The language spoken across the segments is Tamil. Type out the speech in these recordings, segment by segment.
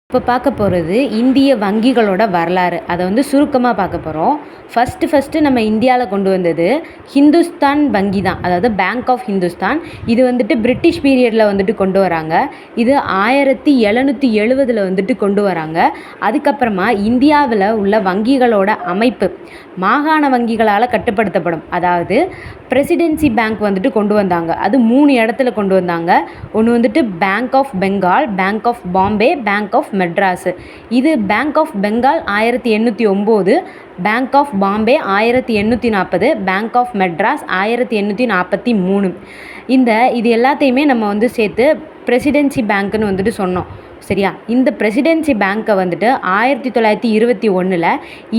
இப்போ பார்க்க போகிறது இந்திய வங்கிகளோட வரலாறு. அதை சுருக்கமாக பார்க்க போகிறோம். ஃபஸ்ட்டு நம்ம இந்தியாவில் கொண்டு வந்தது ஹிந்துஸ்தான் வங்கி தான், அதாவது பேங்க் ஆஃப் ஹிந்துஸ்தான். இது பிரிட்டிஷ் பீரியடில் கொண்டு வராங்க. இது 1770 கொண்டு வராங்க. அதுக்கப்புறமா இந்தியாவில் உள்ள வங்கிகளோட அமைப்பு மாகாண வங்கிகளால் கட்டுப்படுத்தப்படும். அதாவது பிரசிடென்சி பேங்க் கொண்டு வந்தாங்க. அது 3 இடத்துல கொண்டு வந்தாங்க. ஒன்று bank of Bengal, bank of Bombay, bank of Madras. இது bank of Bengal 1809, bank of Bombay 1840, bank of Madras 1843. இது எல்லாத்தையுமே நம்ம சேர்த்து பிரசிடென்சி பேங்க்குன்னு சொன்னோம். சரியா? இந்த பிரசிடென்சி பேங்க்கை 1921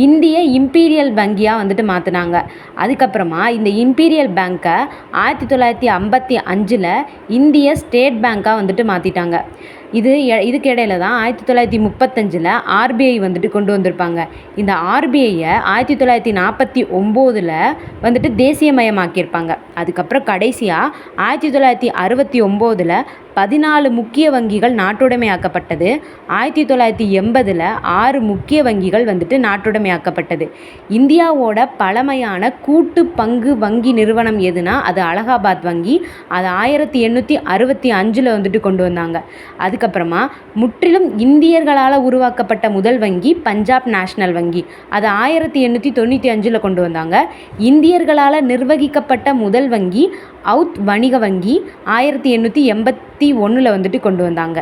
இந்திய இம்பீரியல் வங்கியாக மாற்றினாங்க. அதுக்கப்புறமா இந்த இம்பீரியல் பேங்க்கை 1955 இந்திய ஸ்டேட் பேங்க்காக மாற்றிட்டாங்க. இதுக்கு இடையில தான் 1935 ஆர்பிஐ கொண்டு வந்திருப்பாங்க. இந்த ஆர்பிஐயை 1949 தேசியமயமாக்கியிருப்பாங்க. அதுக்கப்புறம் கடைசியாக 1969 14 முக்கிய வங்கிகள் நாட்டுடைமையாக்கப்பட்டது. 1980 6 முக்கிய வங்கிகள் நாட்டுடைமையாக்கப்பட்டது. இந்தியாவோட பழமையான கூட்டு பங்கு வங்கி நிறுவனம் எதுனா அது அலகாபாத் வங்கி. அது 1865 கொண்டு வந்தாங்க. அதுக்கப்புறமா முற்றிலும் இந்தியர்களால் உருவாக்கப்பட்ட முதல் வங்கி பஞ்சாப் நேஷனல் வங்கி. அது 1895 கொண்டு வந்தாங்க. இந்தியர்களால் நிர்வகிக்கப்பட்ட முதல் வங்கி அவுத் வணிக வங்கி 1881 கொண்டு வந்தாங்க.